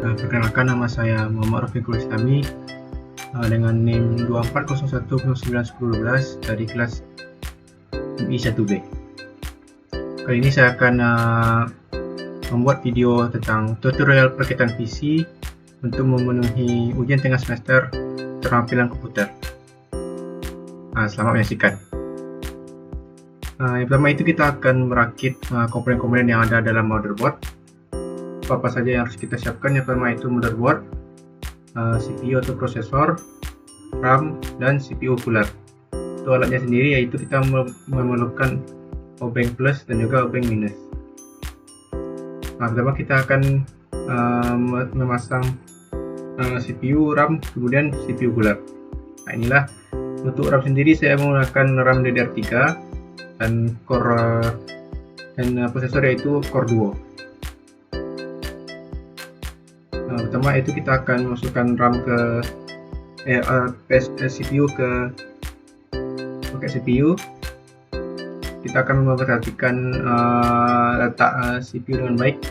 Perkenalkan, nama saya Muhammad Rafiqul Islami dengan NIM 2401091012 dari kelas MI1B. Kali ini saya akan membuat video tentang tutorial perkiraan visi untuk memenuhi ujian tengah semester keterampilan komputer. Selamat menyaksikan. Yang pertama itu kita akan merakit komponen-komponen yang ada dalam motherboard. Apa saja yang harus kita siapkan? Yang pertama itu motherboard, CPU atau prosesor, RAM, dan CPU cooler. Untuk alatnya sendiri yaitu kita memerlukan obeng plus dan juga obeng minus. Pertama kita akan memasang CPU, RAM, kemudian CPU cooler. Inilah untuk RAM sendiri saya menggunakan RAM DDR3 dan core dan prosesor yaitu Core Duo. Pertama itu kita akan masukkan RAM ke CPU ke pakai CPU. Kita akan memperhatikan letak CPU dengan baik.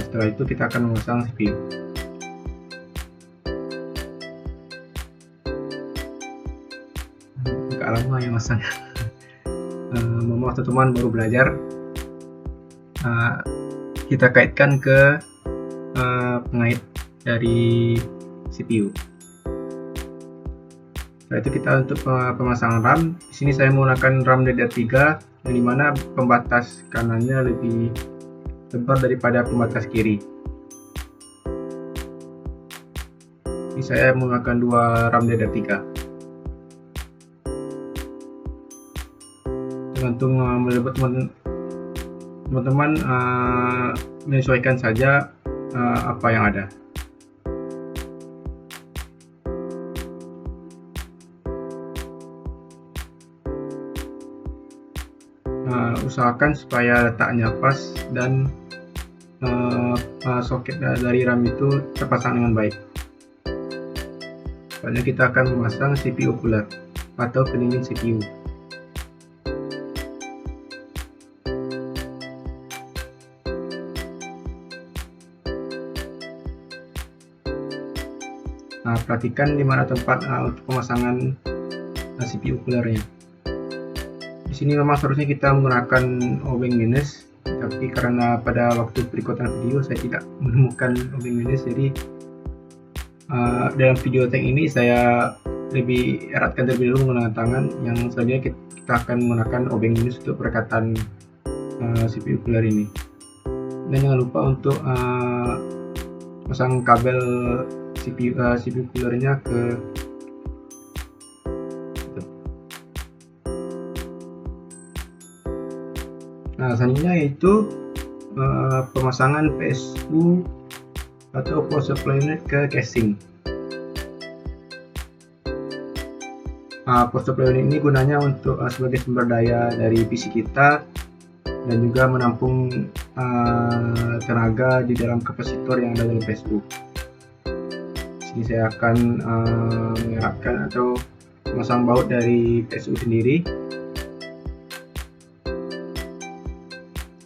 Setelah itu kita akan memasang CPU. Agak lama ya masangnya. Mohon teman-teman baru belajar. Kita kaitkan ke pengait dari CPU. Setelah itu kita untuk pemasangan RAM. Di sini saya menggunakan RAM DDR3 yang dimana pembatas kanannya lebih lebar daripada pembatas kiri. Ini saya menggunakan dua RAM DDR3. Tergantung teman-teman menyesuaikan saja apa yang ada. Usahakan supaya letaknya pas dan soket dari RAM itu terpasang dengan baik. Selanjutnya kita akan memasang CPU cooler atau pendingin CPU. Perhatikan di mana tempat untuk pemasangan CPU coolernya. Di sini memang seharusnya kita menggunakan obeng minus, tapi karena pada waktu perikutan video saya tidak menemukan obeng minus, jadi dalam video tank ini saya lebih eratkan terlebih dahulu menggunakan tangan. Yang selanjutnya kita akan menggunakan obeng minus untuk perekatan CPU cooler ini. Dan jangan lupa untuk pasang kabel CPU coolernya ke selanjutnya yaitu pemasangan PSU atau power supply unit ke casing. Power supply unit ini gunanya untuk sebagai sumber daya dari PC kita dan juga menampung tenaga di dalam kapasitor yang ada dalam PSU. Di sini saya akan mengeratkan atau memasang baut dari PSU sendiri.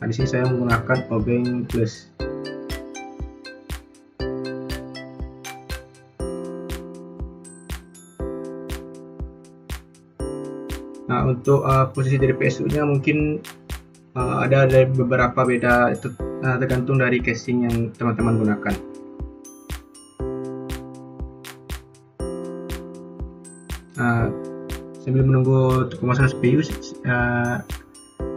Di sini saya menggunakan obeng plus. Untuk posisi dari PSU-nya mungkin ada beberapa beda, itu tergantung dari casing yang teman-teman gunakan. Sambil menunggu untuk pemasangan CPU,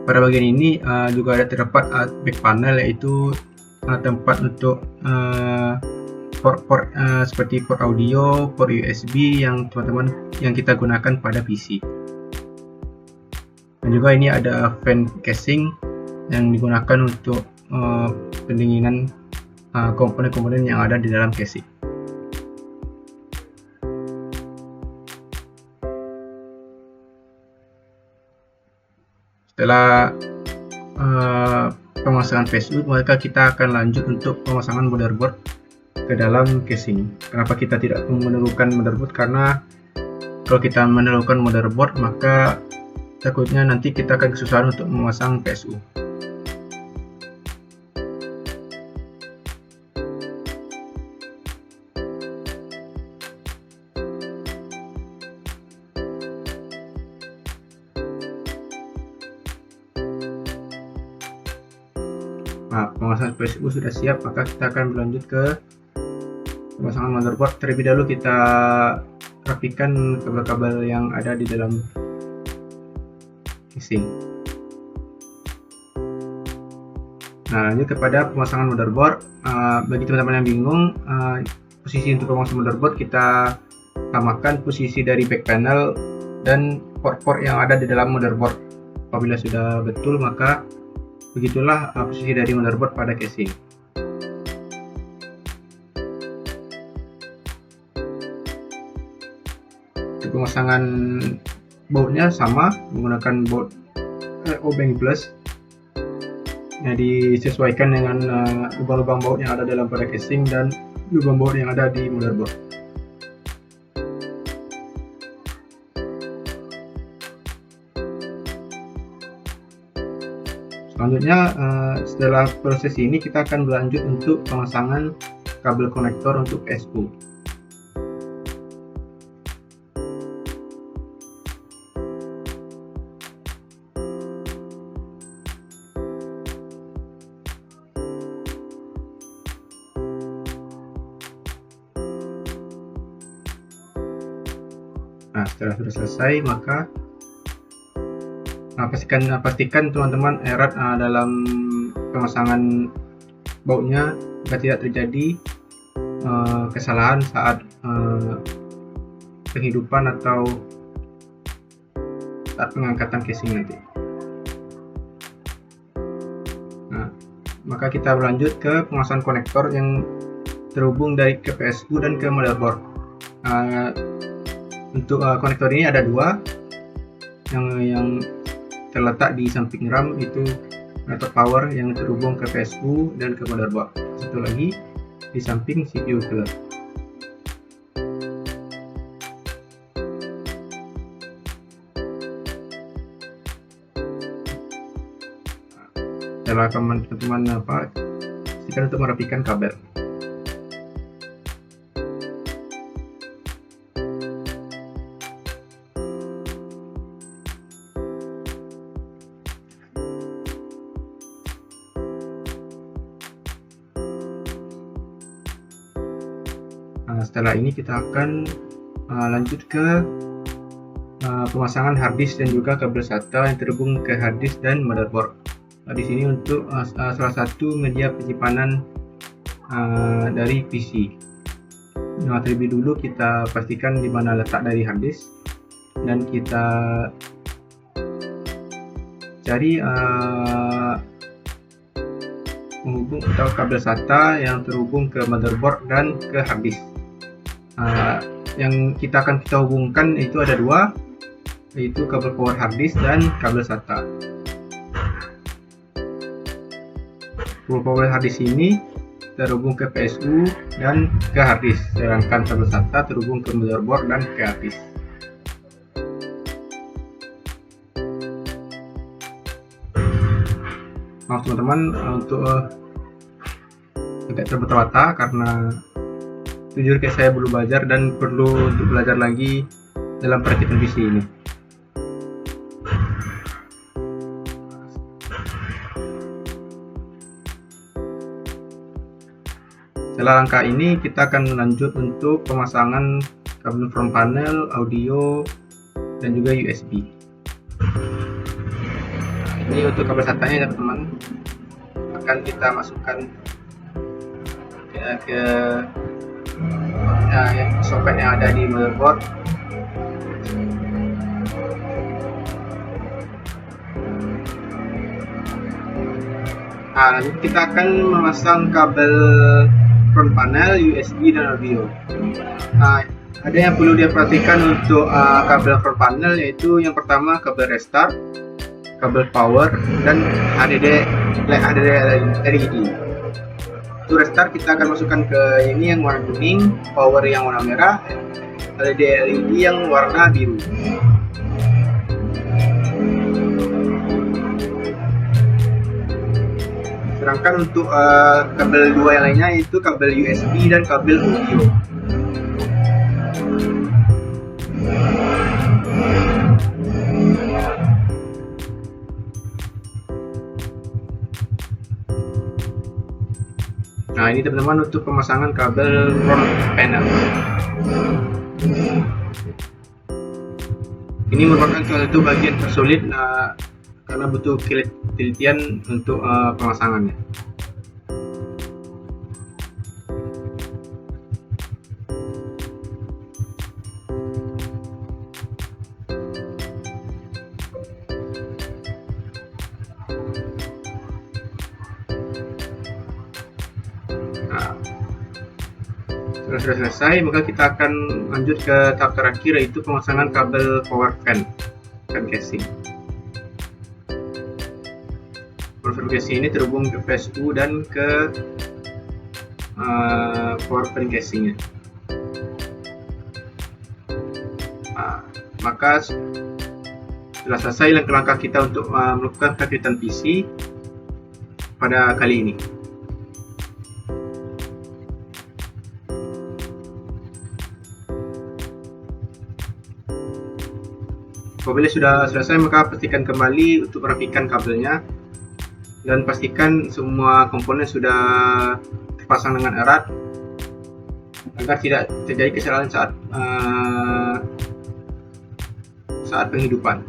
pada bagian ini juga ada terdapat back panel, yaitu tempat untuk port seperti port audio, port USB yang kita gunakan pada PC. Dan juga ini ada fan casing yang digunakan untuk pendinginan komponen-komponen yang ada di dalam casing. Setelah pemasangan PSU, maka kita akan lanjut untuk pemasangan motherboard ke dalam casing. Kenapa kita tidak menemukan motherboard? Karena kalau kita menemukan motherboard, maka takutnya nanti kita akan kesusahan untuk memasang PSU. Nah, pemasangan PSU sudah siap, maka kita akan berlanjut ke pemasangan motherboard. Terlebih dahulu kita rapikan kabel-kabel yang ada di dalam casing. Nah, lanjut kepada pemasangan motherboard. Bagi teman-teman yang bingung, posisi untuk pemasangan motherboard kita samakan posisi dari back panel dan port-port yang ada di dalam motherboard. Apabila sudah betul, maka begitulah posisi dari motherboard pada casing. Untuk pemasangan bautnya sama, menggunakan baut O-Bank Plus. Nah, disesuaikan dengan lubang-lubang baut yang ada dalam pada casing dan lubang baut yang ada di motherboard. Selanjutnya, setelah proses ini kita akan berlanjut untuk pemasangan kabel konektor untuk PSU. Nah, setelah sudah selesai, maka pastikan teman-teman erat dalam pemasangan bautnya agar tidak terjadi kesalahan saat penghidupan atau saat pengangkatan casing nanti. Nah, maka kita berlanjut ke pemasangan konektor yang terhubung dari ke PSU dan ke motherboard. Untuk konektor ini ada dua, yang terletak di samping RAM itu konektor power yang terhubung ke PSU dan ke motherboard. Satu lagi di samping CPU cooler. Setelah teman-teman pastikan untuk merapikan kabel. Setelah ini kita akan lanjut ke pemasangan harddisk dan juga kabel SATA yang terhubung ke harddisk dan motherboard. Di sini untuk salah satu media penyimpanan dari PC. Nah, terlebih dulu kita pastikan di mana letak dari harddisk dan kita cari menghubung atau kabel SATA yang terhubung ke motherboard dan ke harddisk. Yang kita akan hubungkan itu ada dua, yaitu kabel power harddisk dan kabel SATA. Kabel power harddisk ini terhubung ke PSU dan ke harddisk, sedangkan kabel SATA terhubung ke motherboard dan ke harddisk. Maaf teman-teman untuk agak terbata-bata karena jujur kayak saya belum belajar dan perlu untuk belajar lagi dalam perakitan PC ini. Setelah langkah ini kita akan lanjut untuk pemasangan kabel front panel, audio, dan juga USB. Nah, ini untuk kabel SATA-nya ya teman-teman, akan kita masukkan ke soket yang ada di motherboard. Nah, lanjut kita akan memasang kabel front panel, USB, dan audio. Nah, ada yang perlu diperhatikan untuk kabel front panel, yaitu yang pertama kabel restart, kabel power, dan HDD LED. Untuk restart kita akan masukkan ke ini yang warna kuning, power yang warna merah, LED yang warna biru. Sedangkan untuk kabel dua yang lainnya yaitu kabel USB dan kabel audio. Nah, ini teman-teman untuk pemasangan kabel front panel. Ini merupakan salah satu bagian tersulit karena butuh telitian untuk pemasangannya. Nah, sudah selesai, maka kita akan lanjut ke tahap terakhir, yaitu pemasangan kabel power fan casing. Power fan casing ini terhubung ke PSU dan ke power fan casingnya. Nah, maka setelah selesai langkah-langkah kita untuk melakukan perakitan PC pada kali ini. Apabila sudah selesai, maka pastikan kembali untuk merapikan kabelnya dan pastikan semua komponen sudah terpasang dengan erat agar tidak terjadi kesalahan saat penghidupan.